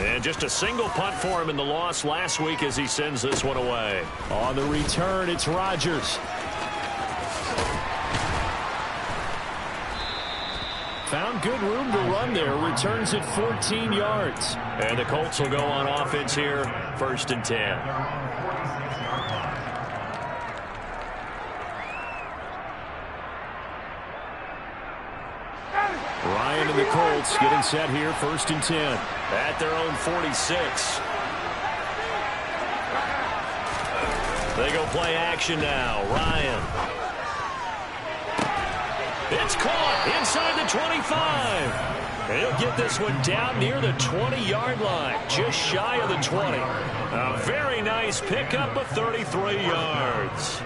And just a single punt for him in the loss last week as he sends this one away. On the return, it's Rodgers. Found good room to run there. Returns it 14 yards. And the Colts will go on offense here, 1st and 10. Ryan and the Colts getting set here, 1st and 10. At their own 46. They go play action now. Ryan. It's caught inside the 25. He'll get this one down near the 20-yard line, just shy of the 20. A very nice pickup of 33 yards.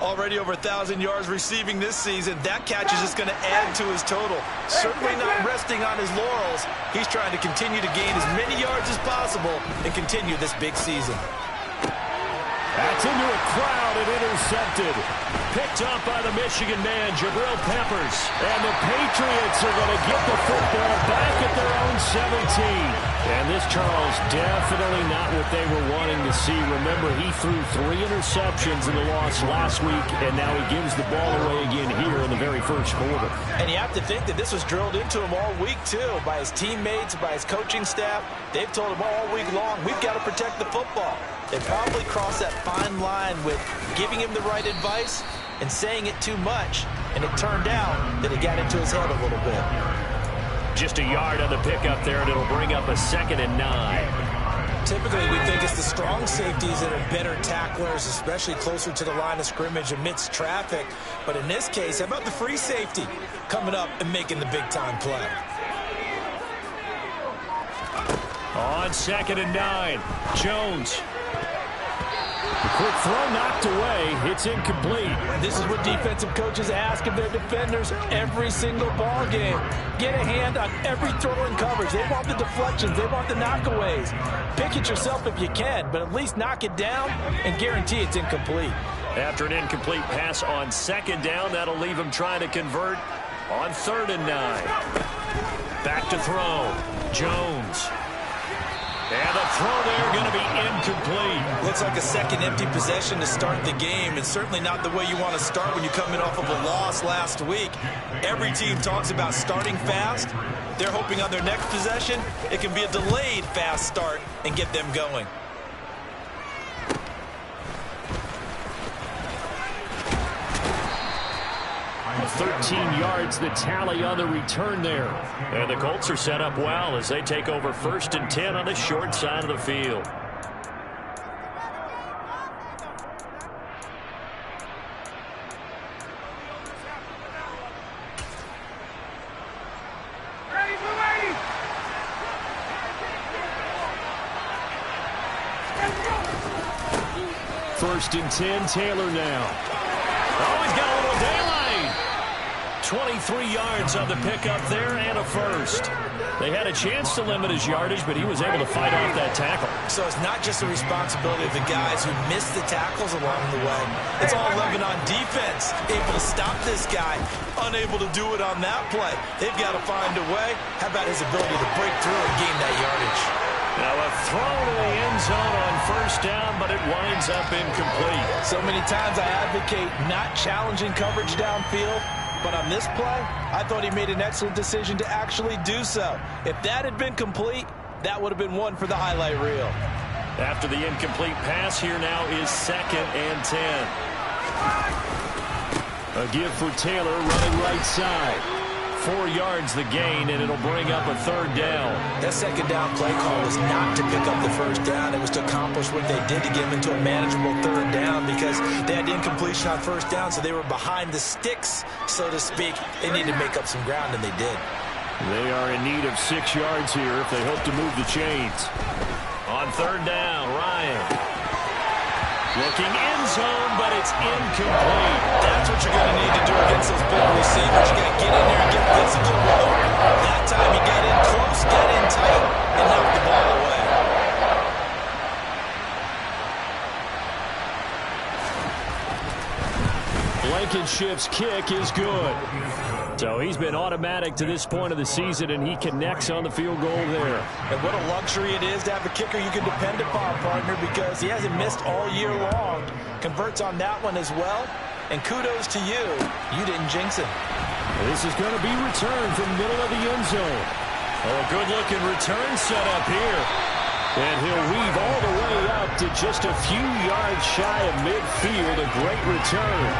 Already over 1,000 yards receiving this season. That catch is just going to add to his total. Certainly not resting on his laurels. He's trying to continue to gain as many yards as possible and continue this big season. That's into a crowd and intercepted. Picked up by the Michigan man, Jabril Peppers. And the Patriots are going to get the football back at their own 17. And this, Charles, definitely not what they were wanting to see. Remember, he threw 3 interceptions in the loss last week, and now he gives the ball away again here in the very first quarter. And you have to think that this was drilled into him all week, too, by his teammates, by his coaching staff. They've told him all week long, we've got to protect the football. They probably crossed that fine line with giving him the right advice and saying it too much, and it turned out that it got into his head a little bit. Just a yard on the pickup there, and it'll bring up a 2nd and 9. Typically, we think it's the strong safeties that are better tacklers, especially closer to the line of scrimmage amidst traffic. But in this case, how about the free safety coming up and making the big-time play? On 2nd and 9, Jones. The quick throw knocked away. It's incomplete. This is what defensive coaches ask of their defenders every single ball game. Get a hand on every throw in coverage. They want the deflections. They want the knockaways. Pick it yourself if you can, but at least knock it down and guarantee it's incomplete. After an incomplete pass on 2nd down, that'll leave him trying to convert on 3rd and 9. Back to throw. Jones. And the throw there going to be incomplete. Looks like a second empty possession to start the game, and certainly not the way you want to start when you're coming off of a loss last week. Every team talks about starting fast. They're hoping on their next possession it can be a delayed fast start and get them going. A 13 yards the tally on the return there. And the Colts are set up well as they take over 1st and 10 on the short side of the field. First and 10, Taylor now. Oh, he's got a little daylight. 23 yards on the pickup there and a first. They had a chance to limit his yardage, but he was able to fight off that tackle. So it's not just the responsibility of the guys who missed the tackles along the way. It's all 11 on defense, able to stop this guy, unable to do it on that play. They've got to find a way. How about his ability to break through and gain that yardage? Now a throw to the end zone on 1st down, but it winds up incomplete. So many times I advocate not challenging coverage downfield. But on this play, I thought he made an excellent decision to actually do so. If that had been complete, that would have been one for the highlight reel. After the incomplete pass, here now is 2nd and 10. A give for Taylor running right side. 4 yards the gain, and it'll bring up a 3rd down. That 2nd down play call was not to pick up the 1st down. It was to accomplish what they did to get them into a manageable 3rd down because they had incompletion on 1st down, so they were behind the sticks, so to speak. They needed to make up some ground, and they did. They are in need of 6 yards here if they hope to move the chains. On 3rd down, Ryan. Looking end zone, but it's incomplete. That's what you're going to need to do against those big receivers. You got to get in there and get physical with them. That time he got in close, got in tight, and knocked the ball away. Blankenship's kick is good. So he's been automatic to this point of the season, and he connects on the field goal there. And what a luxury it is to have a kicker you can depend upon, partner, because he hasn't missed all year long. Converts on that one as well. And kudos to you. You didn't jinx him. This is going to be returned from the middle of the end zone. Oh, a good-looking return set up here. And he'll weave all the way up to just a few yards shy of midfield. A great return.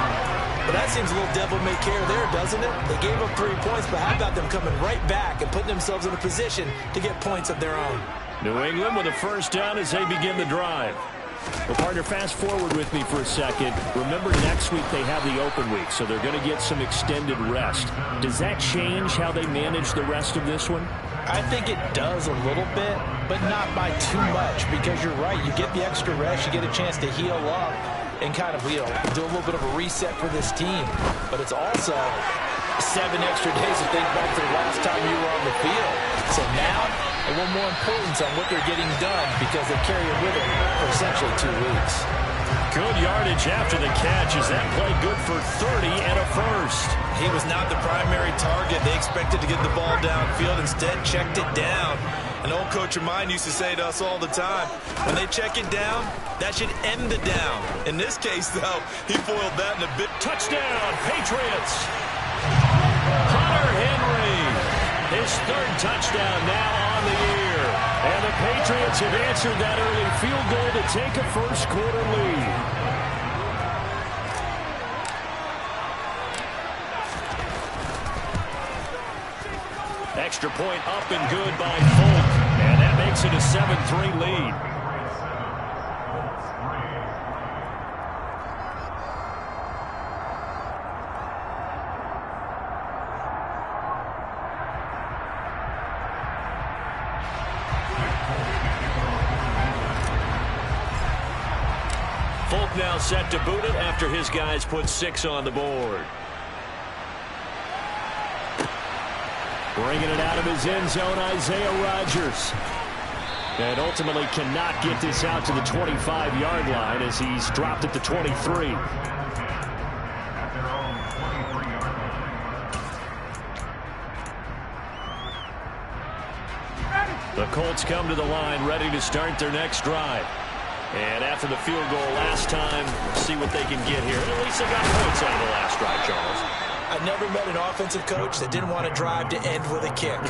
But that seems a little devil-may-care there, doesn't it? They gave up 3 points, but how about them coming right back and putting themselves in a position to get points of their own? New England with a first down as they begin the drive. Well, partner, fast forward with me for a second. Remember, next week they have the open week, so they're going to get some extended rest. Does that change how they manage the rest of this one? I think it does a little bit, but not by too much, because you're right. You get the extra rest, you get a chance to heal up and kind of, do a little bit of a reset for this team. But it's also 7 extra days to think back to the last time you were on the field. So now, a little more importance on what they're getting done, because they carry it with them for essentially 2 weeks. Good yardage after the catch. Is that play good for 30 and a first? He was not the primary target. They expected to get the ball downfield. Instead, checked it down. An old coach of mine used to say to us all the time, when they check it down, that should end the down. In this case, though, he foiled that in a bit. Touchdown, Patriots. Hunter Henry. His 3rd touchdown now on the year. And the Patriots have answered that early field goal to take a first-quarter lead. Extra point up and good by Folk. And that makes it a 7-3 lead. Folk now set to boot it after his guys put 6 on the board. Bringing it out of his end zone, Isaiah Rodgers. And ultimately cannot get this out to the 25-yard line as he's dropped it to 23. The Colts come to the line ready to start their next drive. And after the field goal last time, see what they can get here. At least they got points out of the last drive, Charles. I've never met an offensive coach that didn't want to drive to end with a kick.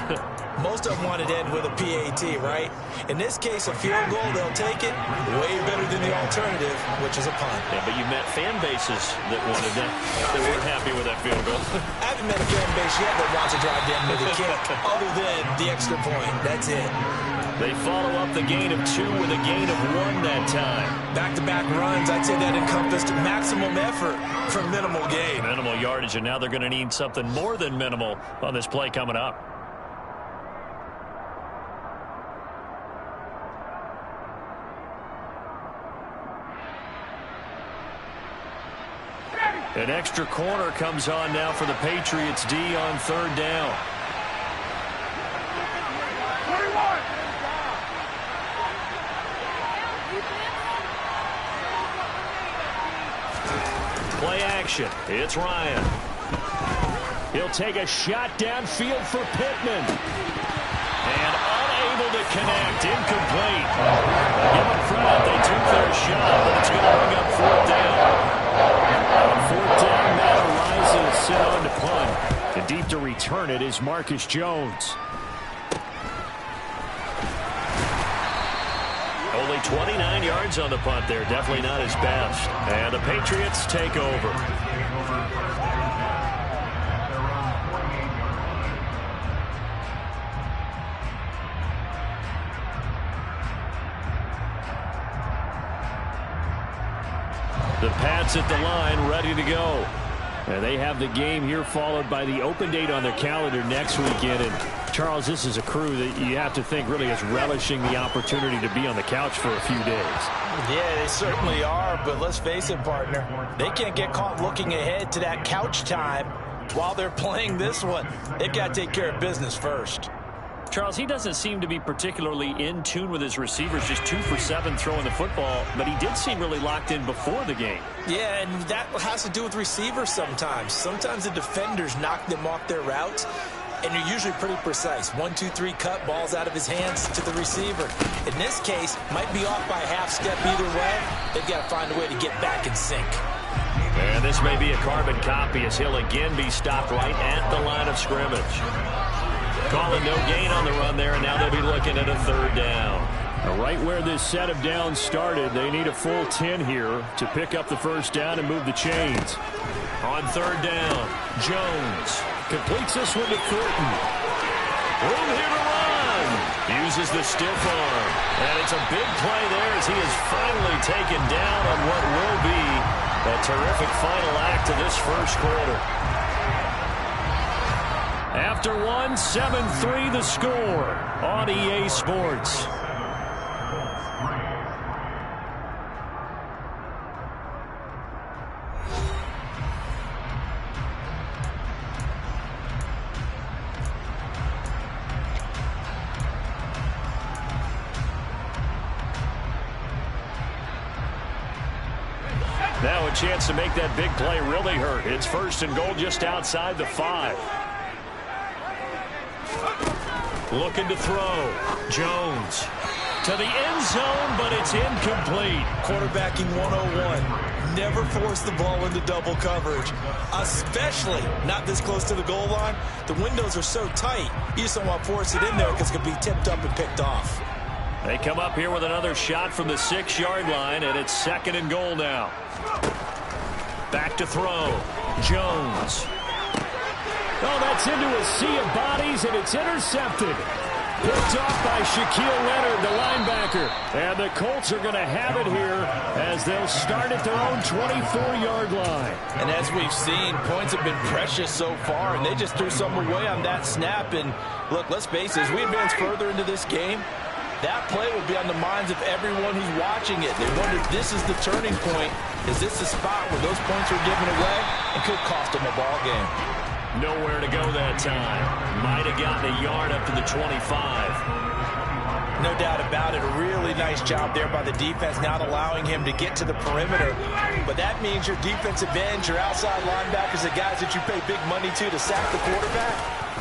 Most of them wanted to end with a PAT, right? In this case, a field goal, they'll take it way better than the alternative, which is a punt. Yeah, but you met fan bases that wanted that. They weren't happy with that field goal. I haven't met a fan base yet that wants to drive to end with a kick, other than the extra point. That's it. They follow up the gain of 2 with a gain of 1 that time. Back-to-back runs, I'd say that encompassed maximum effort for minimal gain. Minimal yardage, and now they're going to need something more than minimal on this play coming up. An extra corner comes on now for the Patriots D on 3rd down. Play action. It's Ryan. He'll take a shot downfield for Pittman. And unable to connect. Incomplete. Give them credit. They took their shot, but it's going to bring up 4th down. On 4th down, Matt Araiza is set on to punt. And deep to return it is Marcus Jones. Only 29 yards on the punt there. Definitely not his best. And the Patriots take over. The Pats at the line, ready to go. And they have the game here followed by the open date on their calendar next weekend. And Charles, this is a crew that you have to think really is relishing the opportunity to be on the couch for a few days. Yeah, they certainly are, but let's face it, partner. They can't get caught looking ahead to that couch time while they're playing this one. They've got to take care of business first. Charles, he doesn't seem to be particularly in tune with his receivers, just 2 for 7 throwing the football, but he did seem really locked in before the game. Yeah, and that has to do with receivers sometimes. Sometimes the defenders knock them off their routes, and you're usually pretty precise. 1, 2, 3 cut, balls out of his hands to the receiver. In this case, might be off by a half step either way. They've got to find a way to get back in sync. And this may be a carbon copy as he'll again be stopped right at the line of scrimmage. Calling no gain on the run there, and now they'll be looking at a 3rd down. Right where this set of downs started, they need a full 10 here to pick up the 1st down and move the chains. On 3rd down, Jones Completes this one to Thornton. room here to run. Uses the stiff arm, and it's a big play there as he is finally taken down on what will be a terrific final act of this 1st quarter. After one, 7-3 the score on EA Sports. Now a chance to make that big play really hurt. It's 1st and goal just outside the 5. Looking to throw. Jones to the end zone, but it's incomplete. Quarterbacking 101. Never force the ball into double coverage, especially not this close to the goal line. The windows are so tight, you just don't want to force it in there because it could be tipped up and picked off. They come up here with another shot from the 6-yard line, and it's 2nd and goal now. Back to throw. Jones. Oh, that's into a sea of bodies, and it's intercepted. Picked off by Shaquille Leonard, the linebacker. And the Colts are going to have it here as they'll start at their own 24-yard line. And as we've seen, points have been precious so far, and they just threw some away on that snap. And look, let's face it, as we advance further into this game, that play will be on the minds of everyone who's watching it. They wonder if this is the turning point. Is this the spot where those points are given away and could cost them a ball game? Nowhere to go that time. Might have gotten a yard up to the 25. No doubt about it. A really nice job there by the defense, not allowing him to get to the perimeter. But that means your defensive ends, your outside linebackers, the guys that you pay big money to sack the quarterback,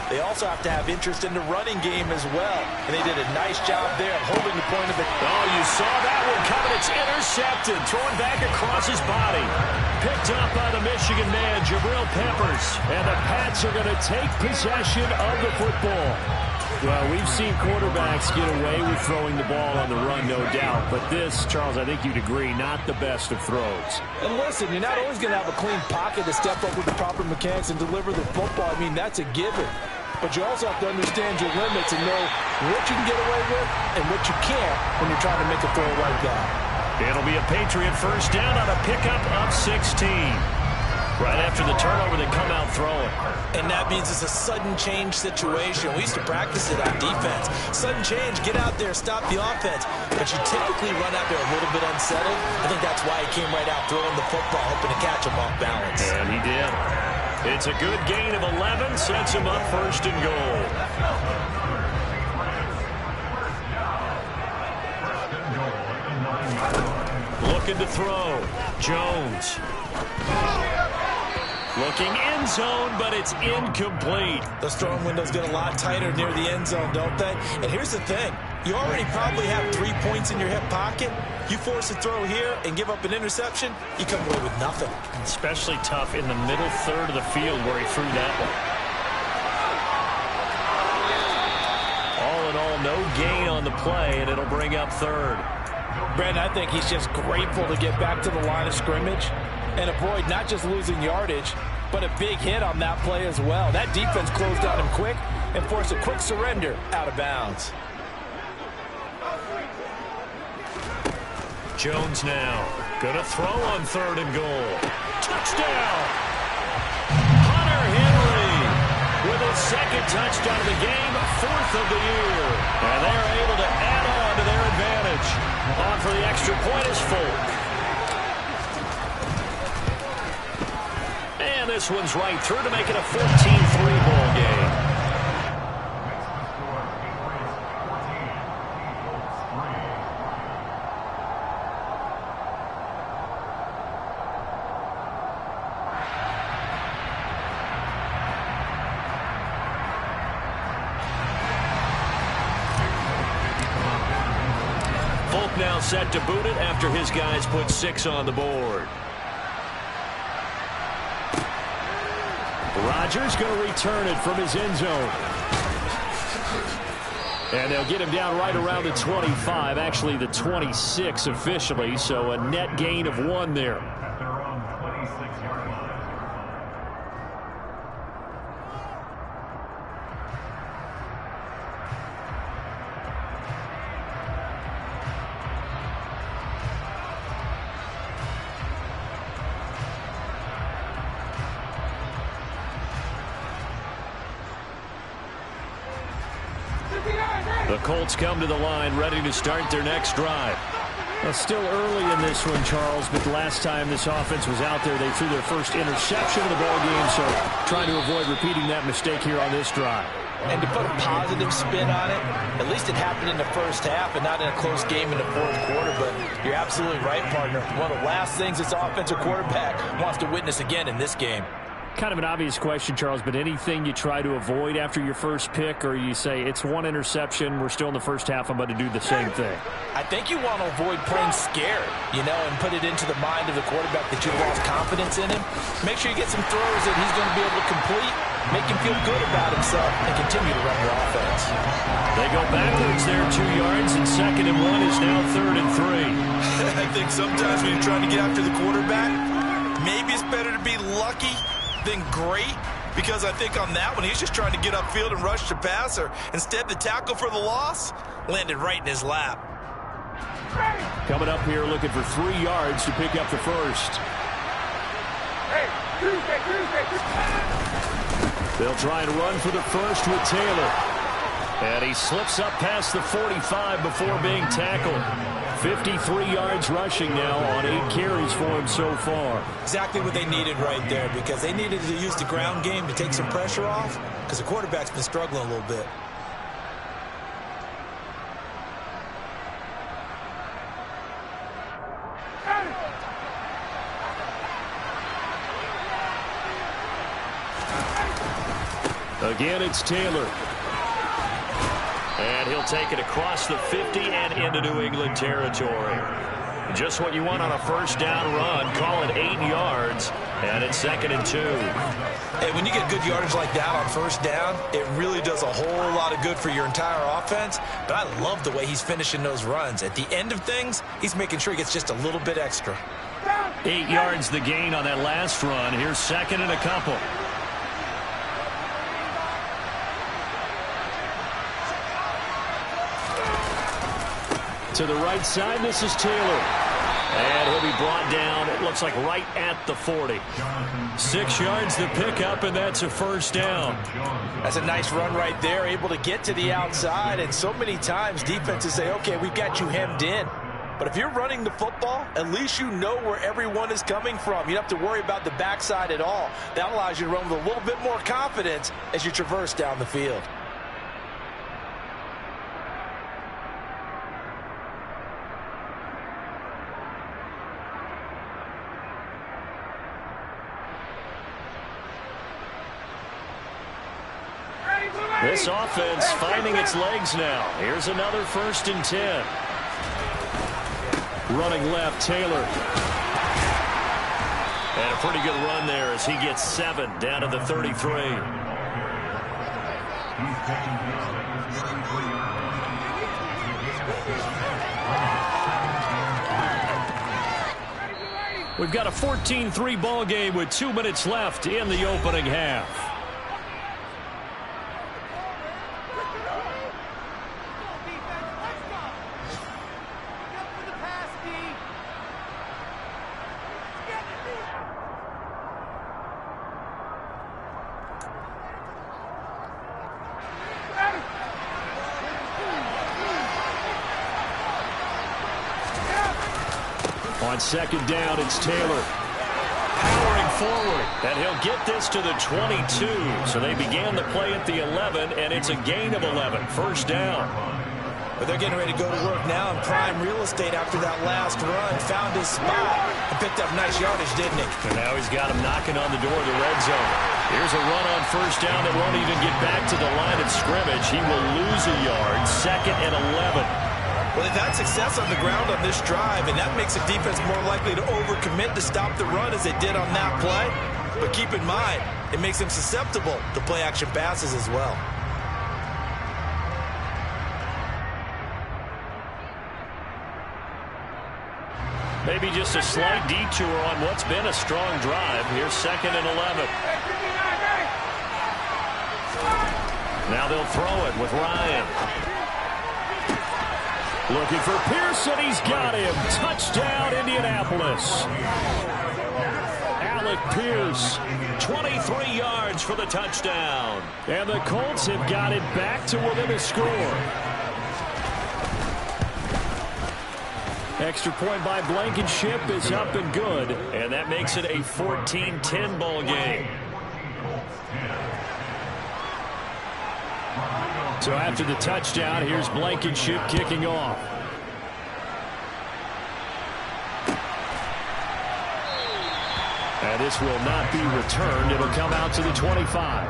they also have to have interest in the running game as well. And they did a nice job there of holding the point of it. Oh, you saw that one coming. It's intercepted. Throwing back across his body. Picked up by the Michigan man, Jabril Peppers. And the Pats are going to take possession of the football. Well, we've seen quarterbacks get away with throwing the ball on the run, no doubt. But this, Charles, I think you'd agree, not the best of throws. And listen, you're not always going to have a clean pocket to step up with the proper mechanics and deliver the football. I mean, that's a given. But you also have to understand your limits and know what you can get away with and what you can't when you're trying to make a throw like that. It'll be a Patriot 1st down on a pickup of 16. Right after the turnover, they come out throwing. And that means it's a sudden change situation. We used to practice it on defense. Sudden change, get out there, stop the offense. But you typically run out there a little bit unsettled. I think that's why he came right out throwing the football, hoping to catch him off balance. And he did. It's a good gain of 11, sets him up 1st and goal. Looking to throw. Jones. Looking end zone, but it's incomplete. Those throwing windows get a lot tighter near the end zone, don't they? And here's the thing. You already probably have 3 points in your hip pocket. You force a throw here and give up an interception, you come away with nothing. Especially tough in the middle third of the field where he threw that one. All in all, no gain on the play, and it'll bring up 3rd. Brandon, I think he's just grateful to get back to the line of scrimmage and avoid not just losing yardage, but a big hit on that play as well. That defense closed on him quick and forced a quick surrender out of bounds. Jones now going to throw on 3rd and goal. Touchdown! Hunter Henry with his 2nd touchdown of the game, 4th of the year. And they're able to add on to their advantage. On for the extra point is Folk. And this one's right through to make it a 14-3 ball game. now set to boot it after his guys put 6 on the board. Rodgers going to return it from his end zone. And they'll get him down right around the 25, actually the 26 officially, so a net gain of 1 there. The Colts come to the line, ready to start their next drive. Well, still early in this one, Charles, but the last time this offense was out there, they threw their first interception of the ball game, so trying to avoid repeating that mistake here on this drive. And to put a positive spin on it, at least it happened in the first half and not in a close game in the fourth quarter, but you're absolutely right, partner. One of the last things this offensive quarterback wants to witness again in this game. Kind of an obvious question, Charles, but anything you try to avoid after your first pick, or you say it's 1 interception, we're still in the first half, I'm going to do the same thing? I think you want to avoid playing scared, and put it into the mind of the quarterback that you've lost confidence in him. Make sure you get some throws that he's going to be able to complete, make him feel good about himself, and continue to run your offense. They go backwards there 2 yards, and 2nd and 1 is now 3rd and 3. I think sometimes when you're trying to get after the quarterback, maybe it's better to be lucky than great, because I think on that one, he's just trying to get upfield and rush the passer. Instead, the tackle for the loss landed right in his lap. Coming up here looking for 3 yards to pick up the first. They'll try and run for the first with Taylor. And he slips up past the 45 before being tackled. 53 yards rushing now on 8 carries for him so far. Exactly what they needed right there, because they needed to use the ground game to take some pressure off, because the quarterback's been struggling a little bit. Again, it's Taylor. And he'll take it across the 50 and into New England territory. Just what you want on a first down run. Call it 8 yards, and it's 2nd and 2. Hey, when you get good yardage like that on first down, it really does a whole lot of good for your entire offense. But I love the way he's finishing those runs. At the end of things, he's making sure he gets just a little bit extra. 8 yards the gain on that last run. Here's 2nd and a couple. To the right side, this is Taylor. And he'll be brought down, it looks like right at the 40. 6 yards to pick up, and that's a first down. That's a nice run right there, able to get to the outside. And so many times defenses say, okay, we've got you hemmed in. But if you're running the football, at least you know where everyone is coming from. You don't have to worry about the backside at all. That allows you to run with a little bit more confidence as you traverse down the field. This offense finding its legs now. Here's another 1st and 10. Running left, Taylor. And a pretty good run there as he gets 7 down to the 33. We've got a 14-3 ball game with 2 minutes left in the opening half. On 2nd down, it's Taylor. Powering forward, and he'll get this to the 22. So they began the play at the 11, and it's a gain of 11. First down. But they're getting ready to go to work now in prime real estate after that last run. Found his spot and picked up nice yardage, didn't he? And now he's got him knocking on the door of the red zone. Here's a run on first down that won't even get back to the line of scrimmage. He will lose a yard. 2nd and 11. Well, they've had success on the ground on this drive, and that makes the defense more likely to overcommit to stop the run as they did on that play. But keep in mind, it makes them susceptible to play-action passes as well. Maybe just a slight detour on what's been a strong drive. Here's 2nd and 11. Now they'll throw it with Ryan. Looking for Pearson. He's got him. Touchdown, Indianapolis. Alec Pierce. 23 yards for the touchdown. And the Colts have got it back to within a score. Extra point by Blankenship is up and good. And that makes it a 14-10 ball game. So after the touchdown, here's Blankenship kicking off. And this will not be returned. It'll come out to the 25.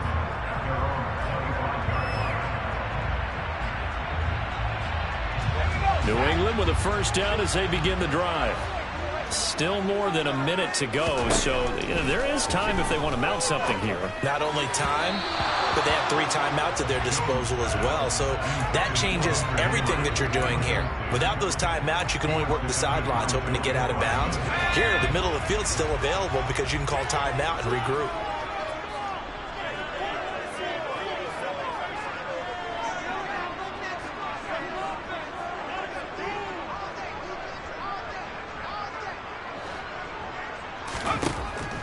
New England with a first down as they begin the drive. Still more than a minute to go, so there is time if they want to mount something here. Not only time, but they have 3 timeouts at their disposal as well. So that changes everything that you're doing here. Without those timeouts, you can only work the sidelines, hoping to get out of bounds. Here, the middle of the field's still available because you can call timeout and regroup.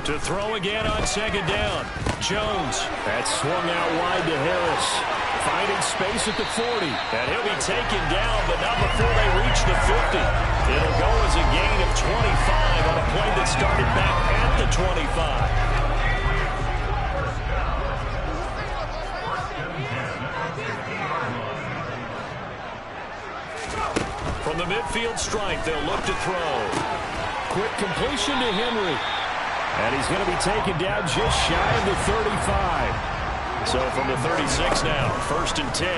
To throw again on 2nd down. Jones. That's swung out wide to Harris. Finding space at the 40. And he'll be taken down, but not before they reach the 50. It'll go as a gain of 25 on a play that started back at the 25. From the midfield strike, they'll look to throw. Quick completion to Henry. And he's going to be taken down just shy of the 35. So from the 36 now, 1st and 10.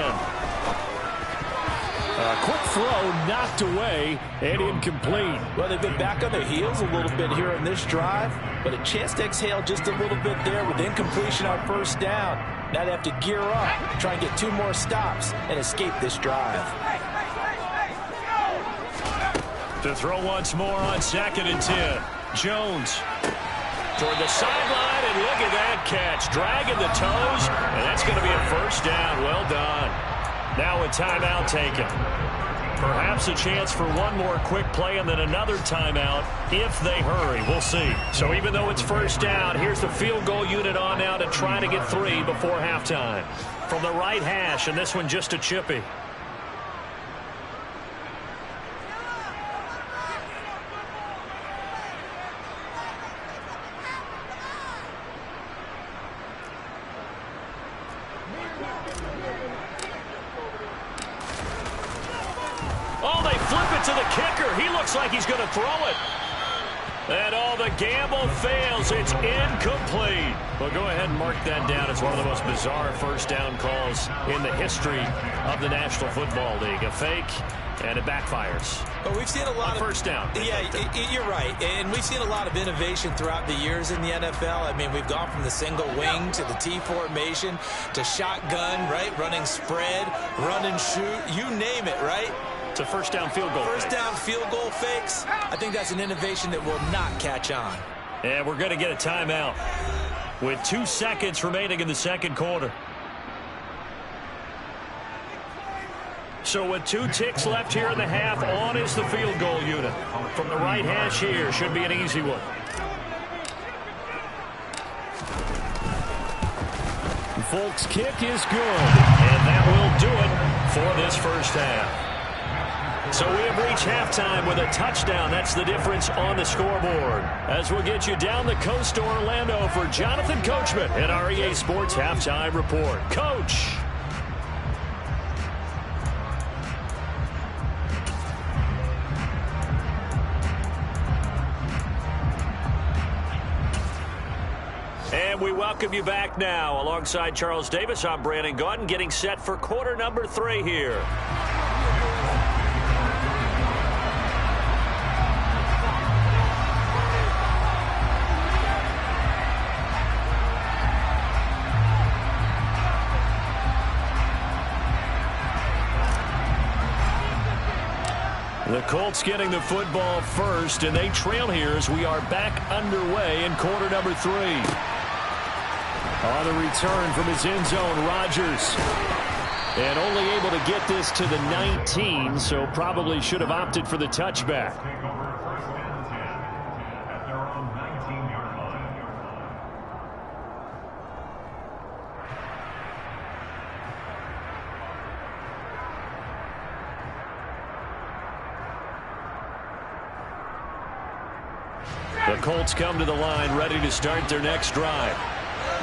A quick throw knocked away and incomplete. Well, they've been back on their heels a little bit here on this drive, but a chance to exhale just a little bit there with incompletion on 1st down. Now they have to gear up, try and get 2 more stops and escape this drive. To throw once more on 2nd and 10. Jones. Toward the sideline, and look at that catch. Dragging the toes, and that's going to be a 1st down. Well done. Now a timeout taken. Perhaps a chance for one more quick play and then another timeout if they hurry. We'll see. So even though it's 1st down, here's the field goal unit on now to try to get 3 before halftime. From the right hash, and this one just a chippy. To the kicker. He looks like he's going to throw it. And all the gamble fails. It's incomplete. Well, go ahead and mark that down. It's one of the most bizarre 1st down calls in the history of the National Football League. A fake, and it backfires. But we've seen a lot of 1st down. Yeah, you're right. And we've seen a lot of innovation throughout the years in the NFL. I mean, we've gone from the single wing to the T formation to shotgun, right? Running spread, run and shoot. You name it, right? It's a 1st down field goal. 1st down field goal fakes. I think that's an innovation that will not catch on. And we're going to get a timeout with 2 seconds remaining in the 2nd quarter. So with 2 ticks left here in the half, on is the field goal unit. From the right hash here, should be an easy one. Folks' kick is good. And that will do it for this 1st half. So we have reached halftime with a touchdown. That's the difference on the scoreboard. As we'll get you down the coast to Orlando for Jonathan Coachman at our EA Sports Halftime Report. Coach. And we welcome you back now. Alongside Charles Davis, I'm Brandon Gaudin, getting set for quarter number 3 here. The Colts getting the football first, and they trail here as we are back underway in quarter number 3. On the return from his end zone, Rodgers. And only able to get this to the 19, so probably should have opted for the touchback. The Colts come to the line ready to start their next drive.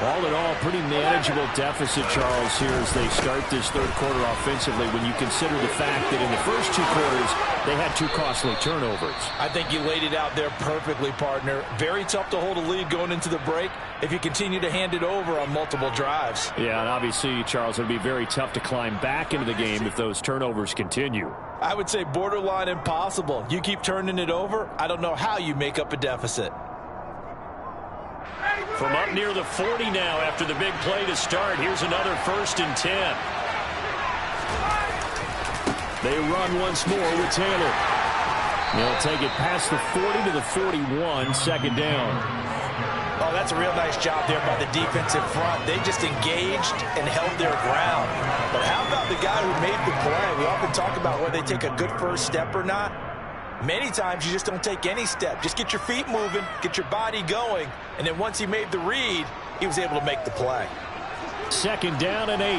All in all, pretty manageable deficit, Charles, here as they start this third quarter offensively when you consider the fact that in the first 2 quarters, they had 2 costly turnovers. I think you laid it out there perfectly, partner. Very tough to hold a lead going into the break if you continue to hand it over on multiple drives. Yeah, and obviously, Charles, it would be very tough to climb back into the game if those turnovers continue. I would say borderline impossible. You keep turning it over, I don't know how you make up a deficit. From up near the 40 now after the big play to start. Here's another 1st and 10. They run once more with Taylor. They'll take it past the 40 to the 41, 2nd down. Oh, that's a real nice job there by the defensive front. They just engaged and held their ground. But how about the guy who made the play? We often talk about whether they take a good first step or not. Many times you just don't take any step. Just get your feet moving, get your body going, and then once he made the read, he was able to make the play. 2nd down and 8.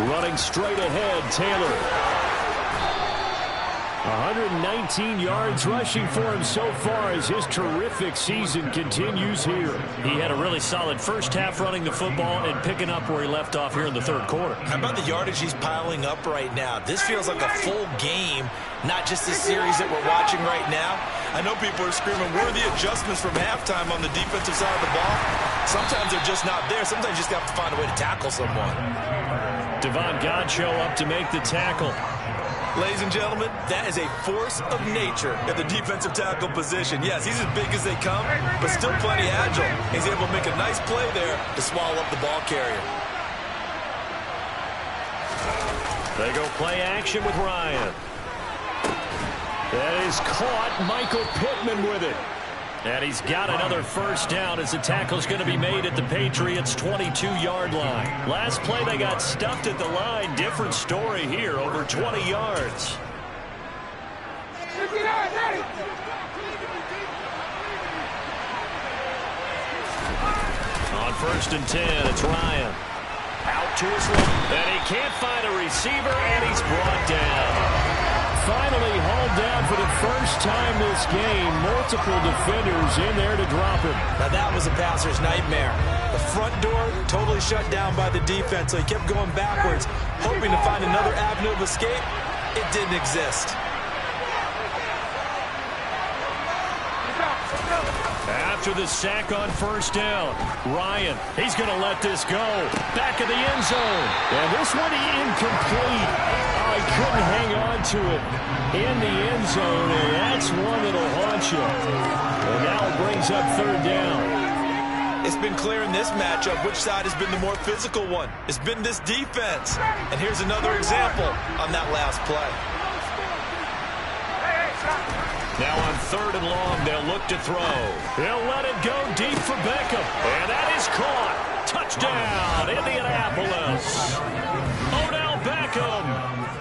Running straight ahead, Taylor. 119 yards rushing for him so far as his terrific season continues here. He had a really solid first half running the football and picking up where he left off here in the 3rd quarter. How about the yardage he's piling up right now? This feels like a full game, not just this series that we're watching right now. I know people are screaming, where are the adjustments from halftime on the defensive side of the ball? Sometimes they're just not there. Sometimes you just have to find a way to tackle someone. Devon Godchaux up to make the tackle. Ladies and gentlemen, that is a force of nature at the defensive tackle position. Yes, he's as big as they come, but still plenty agile. He's able to make a nice play there to swallow up the ball carrier. They go play action with Ryan. That is caught. Michael Pittman with it. And he's got another 1st down as the tackle's going to be made at the Patriots' 22-yard line. Last play, they got stuffed at the line. Different story here, over 20 yards. On 1st and 10, it's Ryan. Out to his left, and he can't find a receiver, and he's brought down. Finally hauled down for the first time this game. Multiple defenders in there to drop him. Now that was a passer's nightmare. The front door totally shut down by the defense, so he kept going backwards, hoping to find another avenue of escape. It didn't exist. After the sack on 1st down, Ryan, he's going to let this go. Back of the end zone. And this one incomplete. Oh, he couldn't hang on to it in the end zone, and that's one that'll haunt you. And now it brings up 3rd down. It's been clear in this matchup which side has been the more physical one. It's been this defense. And here's another example on that last play. Now on 3rd and long, they'll look to throw. He'll let it go deep for Beckham. And that is caught. Touchdown, Indianapolis. Odell Beckham,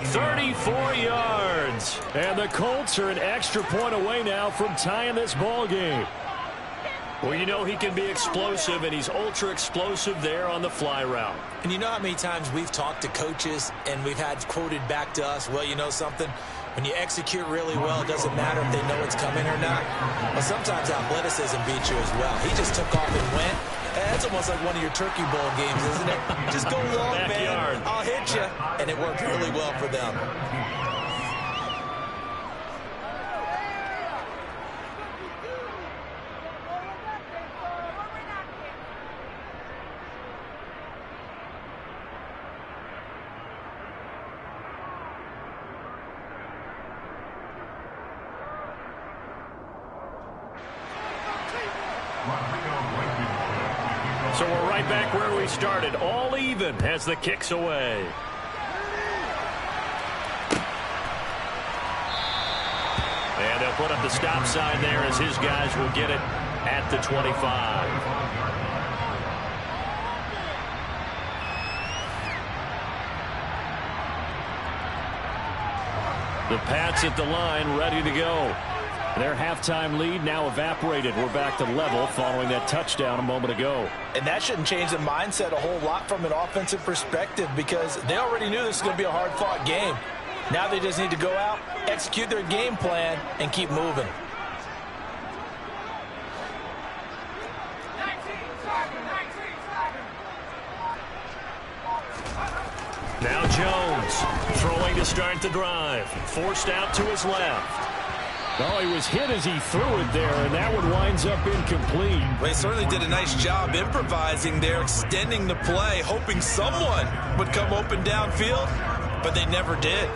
34 yards. And the Colts are an extra point away now from tying this ball game. Well, you know he can be explosive, and he's ultra explosive there on the fly route. And you know how many times we've talked to coaches and we've had quoted back to us, well, you know something? When you execute really well, it doesn't matter if they know it's coming or not. But sometimes athleticism beats you as well. He just took off and went. That's almost like one of your Turkey Bowl games, isn't it? Just go long, man. I'll hit you. And it worked really well for them. So we're right back where we started, all even as the kick's away. They'll put up the stop sign there as his guys will get it at the 25. The Pats at the line, ready to go. Their halftime lead now evaporated. We're back to level following that touchdown a moment ago. And that shouldn't change the mindset a whole lot from an offensive perspective because they already knew this was going to be a hard-fought game. Now they just need to go out, execute their game plan, and keep moving. Now Jones throwing to start the drive. Forced out to his left. Oh, he was hit as he threw it there, and that one winds up incomplete. Well, he certainly did a nice job improvising there, extending the play, hoping someone would come open downfield, but they never did.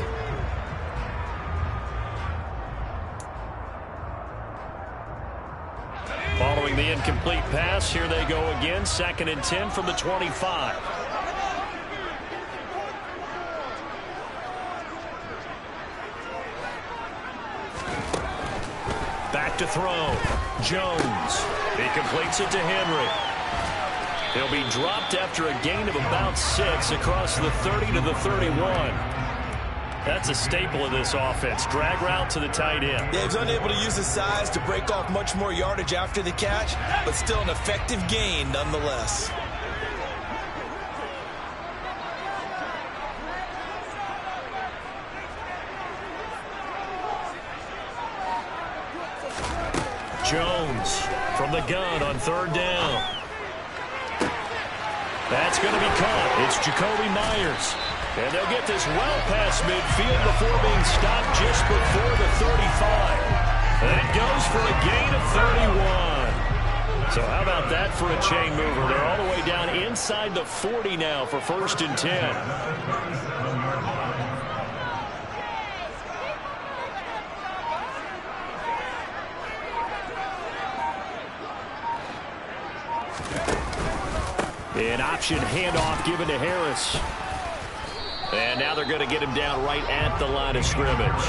Following the incomplete pass, here they go again. 2nd and 10 from the 25. Back to throw. Jones. He completes it to Henry. He'll be dropped after a gain of about 6 across the 30 to the 31. That's a staple of this offense. Drag route to the tight end. Yeah, he's unable to use his size to break off much more yardage after the catch, but still an effective gain nonetheless. Jones from the gun on 3rd down. That's going to be caught. It's Jacoby Myers. And they'll get this well past midfield before being stopped just before the 35. And it goes for a gain of 31. So how about that for a chain mover? They're all the way down inside the 40 now for 1st and 10. An option handoff given to Harris. And now they're going to get him down right at the line of scrimmage.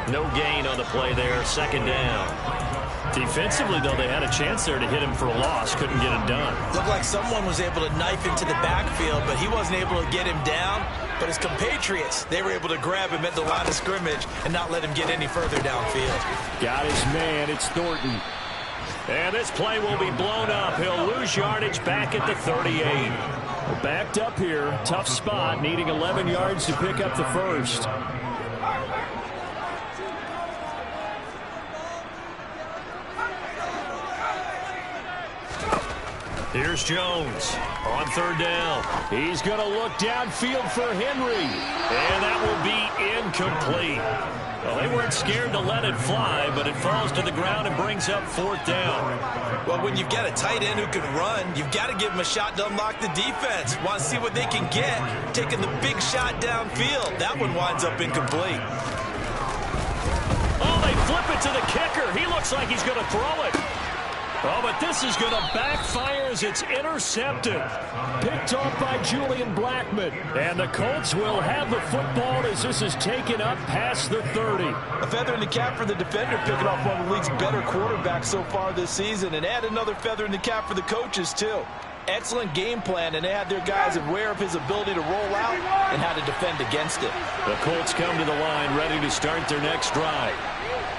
No gain on the play there. 2nd down. Defensively, though, they had a chance there to hit him for a loss. Couldn't get it done. Looked like someone was able to knife into the backfield, but he wasn't able to get him down. But his compatriots, they were able to grab him at the line of scrimmage and not let him get any further downfield. Got his man. It's Thornton. And this play will be blown up. He'll lose yardage back at the 38. Backed up here. Tough spot. Needing 11 yards to pick up the first. Here's Jones on 3rd down. He's going to look downfield for Henry. And that will be incomplete. Well, they weren't scared to let it fly, but it falls to the ground and brings up 4th down. Well, when you've got a tight end who can run, you've got to give him a shot to unlock the defense. Want to see what they can get, taking the big shot downfield. That one winds up incomplete. Oh, they flip it to the kicker. He looks like he's going to throw it. Oh, but this is going to backfire as it's intercepted. Picked off by Julian Blackman. And the Colts will have the football as this is taken up past the 30. A feather in the cap for the defender, picking off one of the league's better quarterbacks so far this season. And add another feather in the cap for the coaches, too. Excellent game plan, and they had their guys aware of his ability to roll out and how to defend against it. The Colts come to the line ready to start their next drive.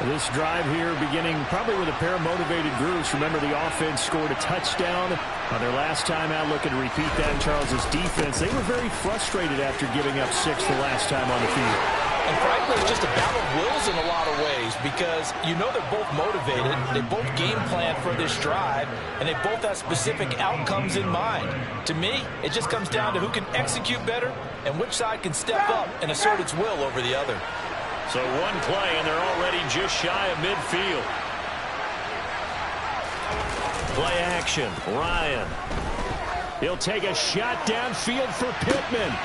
This drive here beginning probably with a pair of motivated groups. Remember, the offense scored a touchdown on their last time out. Looking to repeat that in Charles's defense. They were very frustrated after giving up 6 the last time on the field. And frankly, it's just a battle of wills in a lot of ways because you know they're both motivated. They both game plan for this drive, and they both have specific outcomes in mind. To me, it just comes down to who can execute better and which side can step up and assert its will over the other. So one play, and they're already just shy of midfield. Play action. Ryan. He'll take a shot downfield for Pittman.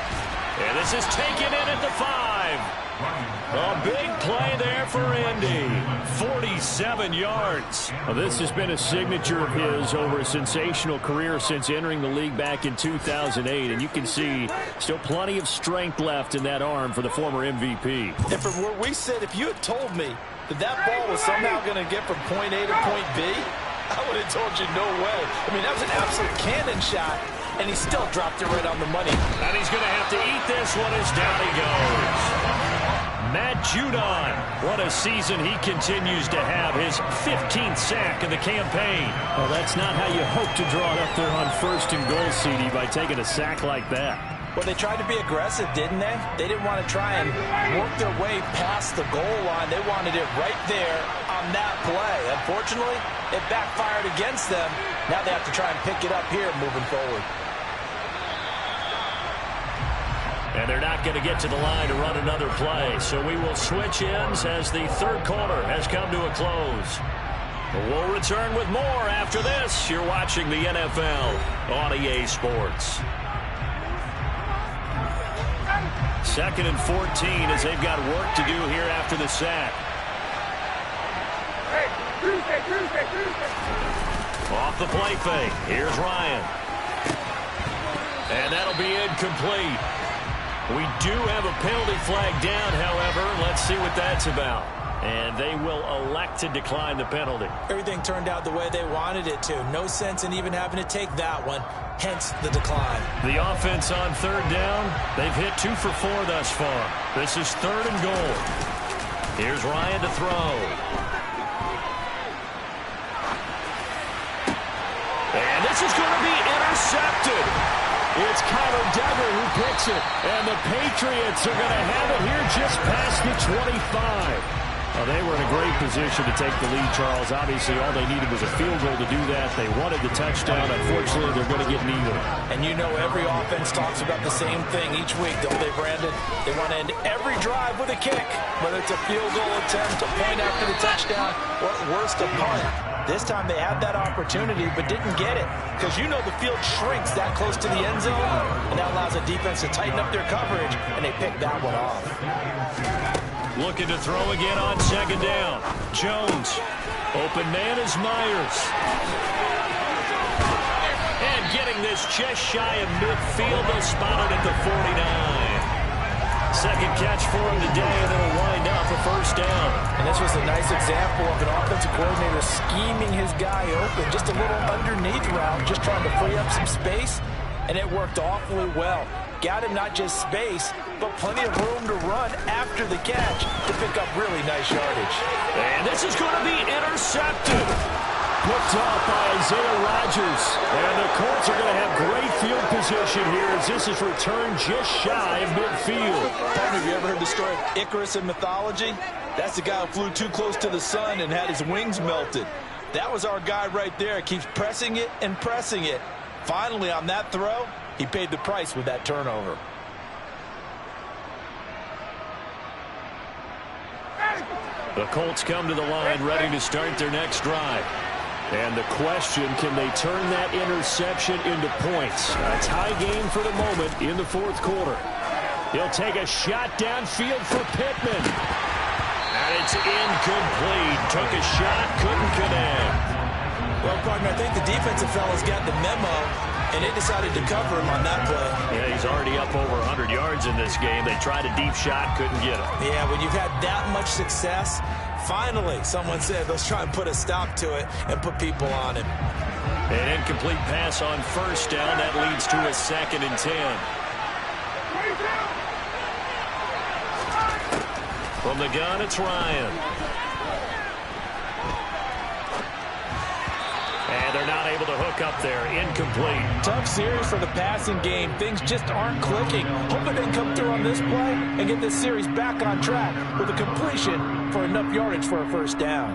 And this is taken in at the 5. A big play there for Indy. 47 yards. Well, this has been a signature of his over a sensational career since entering the league back in 2008. And you can see still plenty of strength left in that arm for the former MVP. And from where we sit, if you had told me that ball was somehow going to get from point A to point B, I would have told you no way. I mean, that was an absolute cannon shot, and he still dropped it right on the money. And he's going to have to eat this one as down he goes. Matt Judon, what a season he continues to have, his 15th sack of the campaign. Well, that's not how you hope to draw it up there on 1st and goal, CD, by taking a sack like that. Well, they tried to be aggressive, didn't they? They didn't want to try and work their way past the goal line. They wanted it right there on that play. Unfortunately, it backfired against them. Now they have to try and pick it up here moving forward. And they're not going to get to the line to run another play. So we will switch ends as the third quarter has come to a close. We'll return with more after this. You're watching the NFL on EA Sports. 2nd and 14 as they've got work to do here after the sack. Off the play fake. Here's Ryan. And that'll be incomplete. We do have a penalty flag down, however. Let's see what that's about. And they will elect to decline the penalty. Everything turned out the way they wanted it to. No sense in even having to take that one, hence the decline. The offense on 3rd down, they've hit 2 for 4 thus far. This is 3rd and goal. Here's Ryan to throw. And this is going to be intercepted. It's Kyler Duggar who picks it. And the Patriots are going to have it here just past the 25. Well, they were in a great position to take the lead, Charles. Obviously, all they needed was a field goal to do that. They wanted the touchdown. Unfortunately, they're going to get neither. And you know every offense talks about the same thing each week, don't they, Brandon? They want to end every drive with a kick, whether it's a field goal attempt, a point after the touchdown, or at worst, a punt. This time they had that opportunity but didn't get it because you know the field shrinks that close to the end zone, and that allows the defense to tighten up their coverage, and they picked that one off. Looking to throw again on 2nd down. Jones. Open man is Myers. And getting this just shy of midfield. They'll spot it at the 49. 2nd catch for him today, and it'll wind up a 1st down. And this was a nice example of an offensive coordinator scheming his guy open. Just a little underneath route, just trying to free up some space, and it worked awfully well. Got him not just space, but plenty of room to run after the catch to pick up really nice yardage. And this is going to be intercepted. Picked off by Isaiah Rodgers. And the Colts are going to have great field position here as this is returned just shy of midfield. Have you ever heard the story of Icarus in mythology? That's the guy who flew too close to the sun and had his wings melted. That was our guy right there. Keeps pressing it and pressing it. Finally, on that throw, he paid the price with that turnover. The Colts come to the line ready to start their next drive. And the question, can they turn that interception into points? A tie game for the moment in the 4th quarter. He'll take a shot downfield for Pittman. And it's incomplete. Took a shot, couldn't connect. Well, partner, I think the defensive fellas got the memo, and they decided to cover him on that play. Yeah, he's already up over 100 yards in this game. They tried a deep shot, couldn't get him. Yeah, when you've had that much success, finally someone said, let's try and put a stop to it and put people on him. An incomplete pass on 1st down. That leads to a 2nd and 10. From the gun, it's Ryan. And they're not able to hook up there. Incomplete. Tough series for the passing game. Things just aren't clicking. Hoping they can come through on this play and get this series back on track with a completion for enough yardage for a 1st down.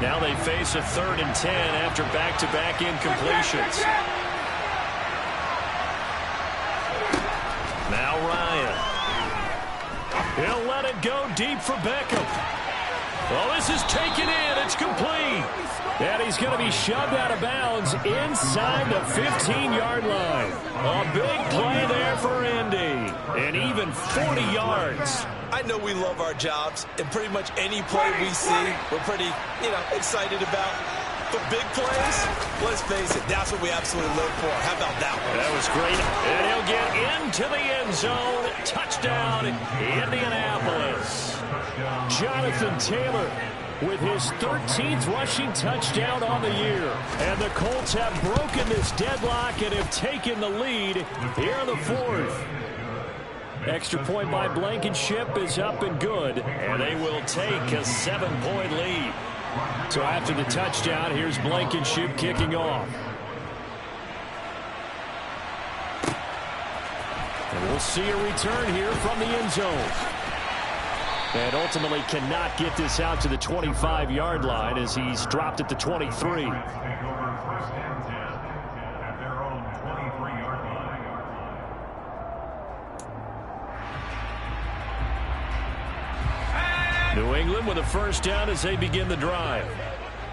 Now they face a 3rd and 10 after back-to-back incompletions. Now Ryan. He'll let it go deep for Beckham. Well, this is taken in. It's complete. And he's going to be shoved out of bounds inside the 15-yard line. A big play there for Indy. And even 40 yards. I know we love our jobs, and pretty much any play we see, we're pretty, excited about. But big plays, let's face it, that's what we absolutely live for. How about that one? That was great. And he'll get into the end zone. Touchdown, Indianapolis. Jonathan Taylor with his 13th rushing touchdown on the year. And the Colts have broken this deadlock and have taken the lead here in the fourth. Extra point by Blankenship is up and good. And they will take a 7-point lead. So after the touchdown, here's Blankenship kicking off. And we'll see a return here from the end zone. And ultimately cannot get this out to the 25-yard line as he's dropped at the 23. New England with a first down as they begin the drive.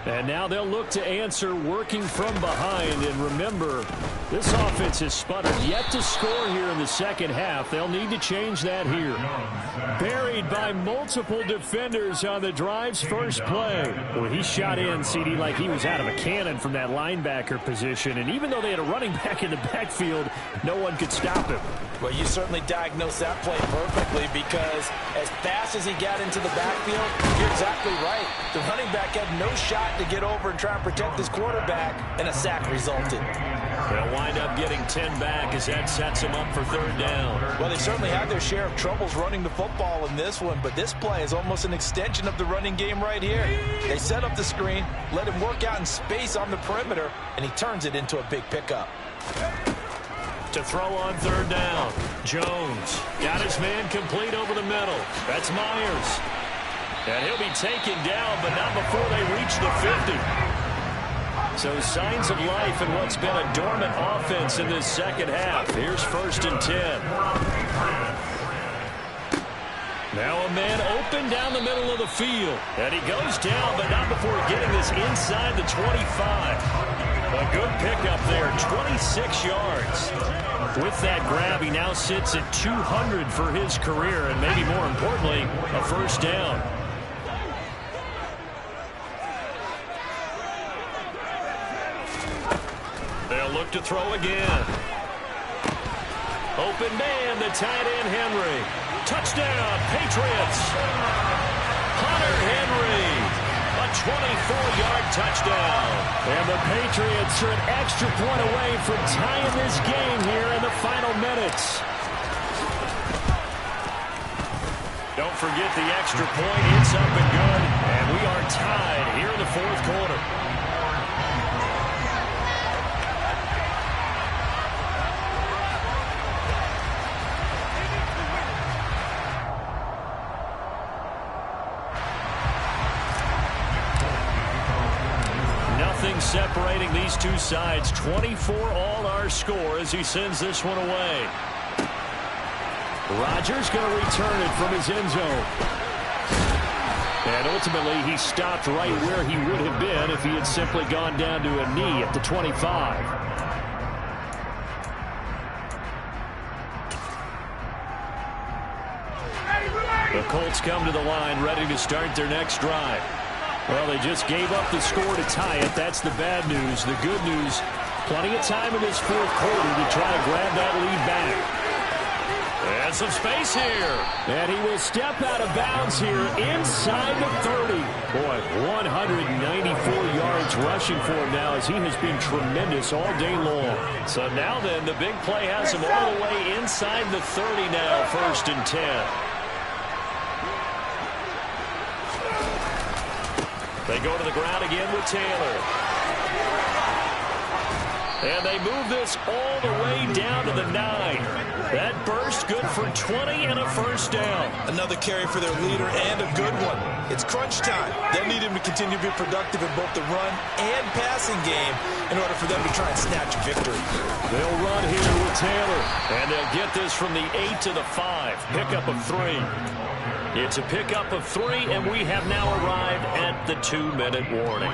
And now they'll look to answer working from behind. And remember, this offense has sputtered yet to score here in the second half. They'll need to change that here. Buried by multiple defenders on the drive's first play. Well, he shot in, CD, like he was out of a cannon from that linebacker position. And even though they had a running back in the backfield, no one could stop him. Well, you certainly diagnosed that play perfectly because as fast as he got into the backfield, you're exactly right. The running back had no shot to get over and try and protect his quarterback, and a sack resulted. They'll wind up getting 10 back as that sets them up for third down. Well, they certainly had their share of troubles running the football in this one, but this play is almost an extension of the running game right here. They set up the screen, let him work out in space on the perimeter, and he turns it into a big pickup. To throw on third down, Jones got his man complete over the middle. That's Myers. And he'll be taken down, but not before they reach the 50. So signs of life in what's been a dormant offense in this second half. Here's 1st and 10. Now a man open down the middle of the field. And he goes down, but not before getting this inside the 25. A good pickup there, 26 yards. With that grab, he now sits at 200 for his career, and maybe more importantly, a first down. They'll look to throw again. Open man, the tight end Henry. Touchdown, Patriots. Hunter Henry. A 24-yard touchdown. And the Patriots are an extra point away from tying this game here in the final minutes. Don't forget the extra point. It's up and good. And we are tied here in the fourth quarter. Separating these two sides. 24 all our score as he sends this one away. Rodgers going to return it from his end zone. And ultimately he stopped right where he would have been if he had simply gone down to a knee at the 25. The Colts come to the line ready to start their next drive. Well, they just gave up the score to tie it. That's the bad news. The good news, plenty of time in this fourth quarter to try to grab that lead back. And some space here. And he will step out of bounds here inside the 30. Boy, 194 yards rushing for him now as he has been tremendous all day long. So now then, the big play has him all the way inside the 30 now, 1st and 10. They go to the ground again with Taylor. And they move this all the way down to the 9. That burst good for 20 and a first down. Another carry for their leader and a good one. It's crunch time. They'll need him to continue to be productive in both the run and passing game in order for them to try and snatch victory. They'll run here with Taylor. And they'll get this from the 8 to the 5. Pickup of 3. It's a pickup of 3, and we have now arrived at the 2-minute warning.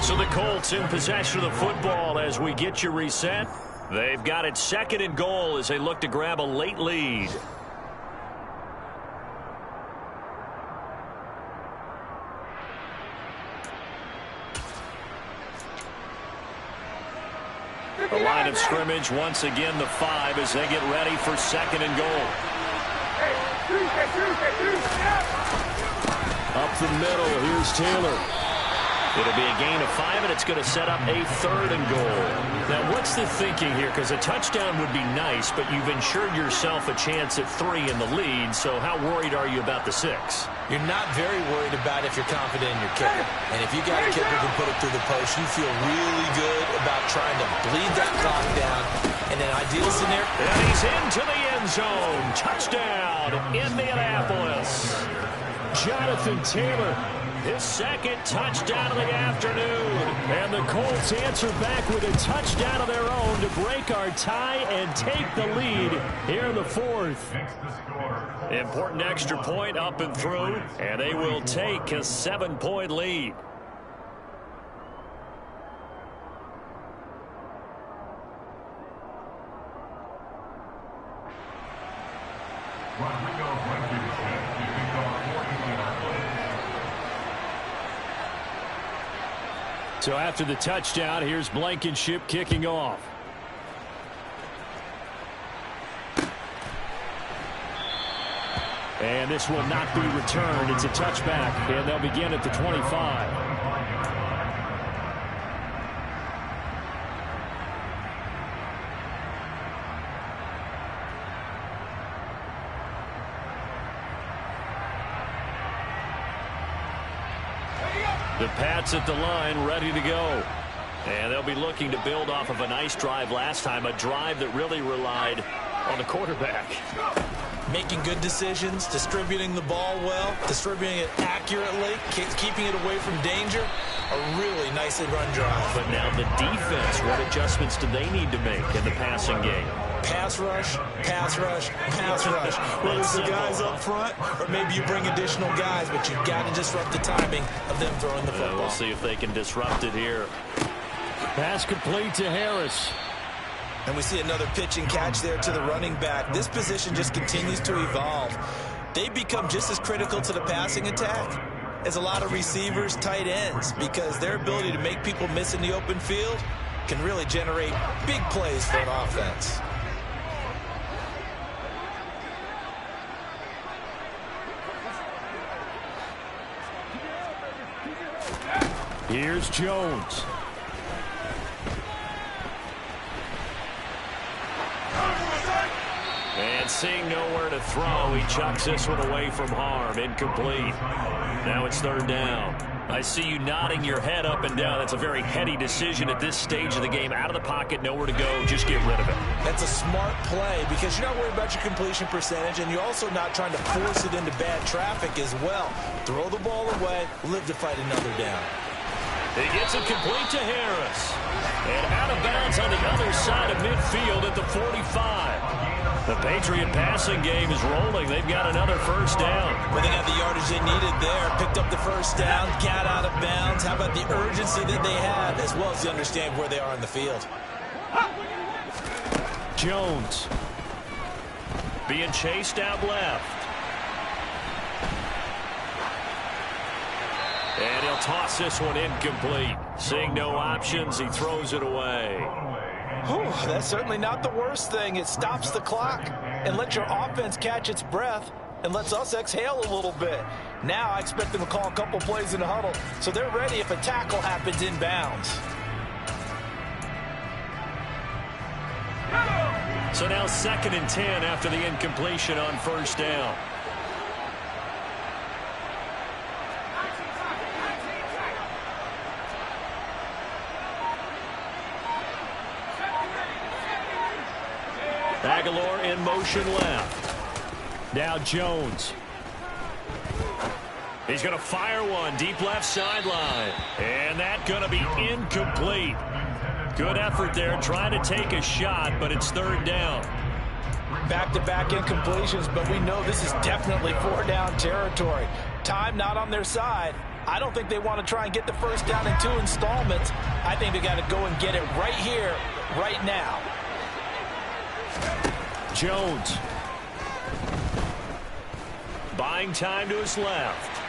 So the Colts in possession of the football as we get you reset. They've got it 2nd and goal as they look to grab a late lead. The line of scrimmage, once again, the 5 as they get ready for 2nd and goal. Up the middle, here's Taylor. It'll be a gain of 5, and it's going to set up a 3rd and goal. Now, what's the thinking here? Because a touchdown would be nice, but you've ensured yourself a chance at 3 in the lead, so how worried are you about the 6? You're not very worried about if you're confident in your kicker. And if you got a kicker who can put it through the post, you feel really good about trying to bleed that clock down. And an ideal scenario. And he's into the end zone. Touchdown, Indianapolis. Jonathan Taylor. His 2nd touchdown of the afternoon. And the Colts answer back with a touchdown of their own to break our tie and take the lead here in the 4th. Important extra point up and through, and they will take a 7-point lead. So after the touchdown, here's Blankenship kicking off. And this will not be returned. It's a touchback, and they'll begin at the 25. The Pats at the line, ready to go. And they'll be looking to build off of a nice drive last time, a drive that really relied on the quarterback. Making good decisions, distributing the ball well, distributing it accurately, keeping it away from danger. A really nicely run drive. But now the defense, what adjustments do they need to make in the passing game? Pass rush, pass rush, pass rush. Whether it's the guys up front or maybe you bring additional guys, but you've got to disrupt the timing of them throwing the football. We'll see if they can disrupt it here. Pass complete to Harris. And we see another pitch and catch there to the running back. This position just continues to evolve. They become just as critical to the passing attack as a lot of receivers, tight ends, because their ability to make people miss in the open field can really generate big plays for an offense. Here's Jones. And seeing nowhere to throw, he chucks this one away from harm. Incomplete. Now it's 3rd down. I see you nodding your head up and down. That's a very heady decision at this stage of the game. Out of the pocket, nowhere to go. Just get rid of it. That's a smart play because you're not worried about your completion percentage, and you're also not trying to force it into bad traffic as well. Throw the ball away, live to fight another down. He gets it complete to Harris. And out of bounds on the other side of midfield at the 45. The Patriot passing game is rolling. They've got another 1st down. Well, they got the yardage they needed there. Picked up the 1st down, got out of bounds. How about the urgency that they have, as well as you understand where they are in the field. Jones. Being chased out left. And he'll toss this one incomplete. Seeing no options, he throws it away. Whew, that's certainly not the worst thing. It stops the clock and lets your offense catch its breath and lets us exhale a little bit. Now I expect them to call a couple plays in the huddle, so they're ready if a tackle happens inbounds. So now 2nd and 10 after the incompletion on 1st down. Aguilar in motion left. Now Jones. He's going to fire one deep left sideline. And that's going to be incomplete. Good effort there trying to take a shot, but it's 3rd down. Back-to-back incompletions, but we know this is definitely four-down territory. Time not on their side. I don't think they want to try and get the first down in 2 installments. I think they got to go and get it right here, right now. Jones. Buying time to his left.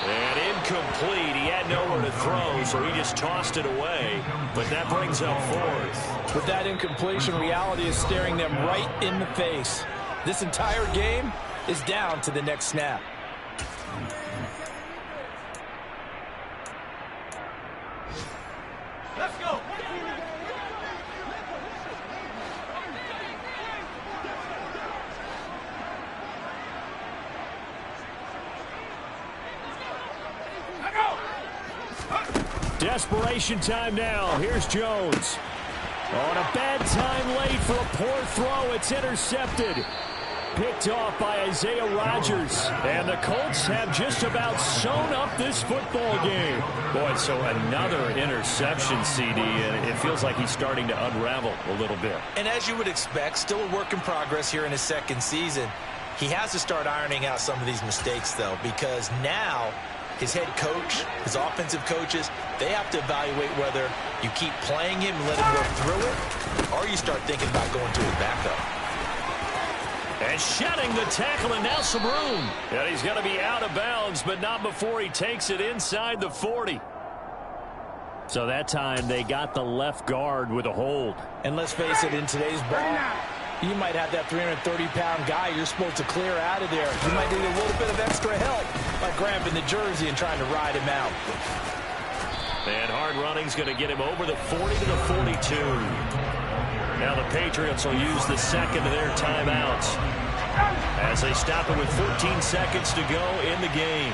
And incomplete. He had nowhere to throw, so he just tossed it away. But that brings up 4th. With that incompletion, reality is staring them right in the face. This entire game is down to the next snap. Let's go. Desperation time now. Here's Jones. On a bad time late for a poor throw. It's intercepted. Picked off by Isaiah Rodgers. And the Colts have just about sewn up this football game. Boy, so another interception, CD, and it feels like he's starting to unravel a little bit. And as you would expect, still a work in progress here in his second season. He has to start ironing out some of these mistakes, though, because now his head coach, his offensive coaches, they have to evaluate whether you keep playing him and let him work through it, or you start thinking about going to his backup. And shedding the tackle, and now some room. And he's going to be out of bounds, but not before he takes it inside the 40. So that time they got the left guard with a hold. And let's face it, in today's ball, you might have that 330-pound guy you're supposed to clear out of there. You might need a little bit of extra help by grabbing the jersey and trying to ride him out. And hard running's going to get him over the 40 to the 42. Now the Patriots will use the second of their timeouts as they stop it with 14 seconds to go in the game.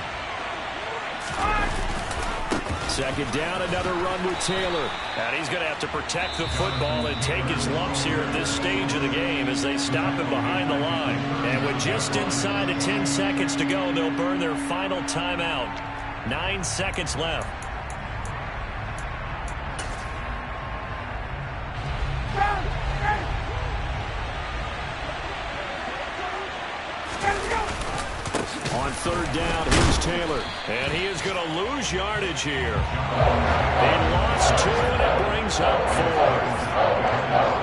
Second down, another run with Taylor. And he's going to have to protect the football and take his lumps here at this stage of the game as they stop him behind the line. And with just inside of 10 seconds to go, they'll burn their final timeout. 9 seconds left. On third down, here's Taylor. And he is going to lose yardage here. They lost 2, and it brings up 4.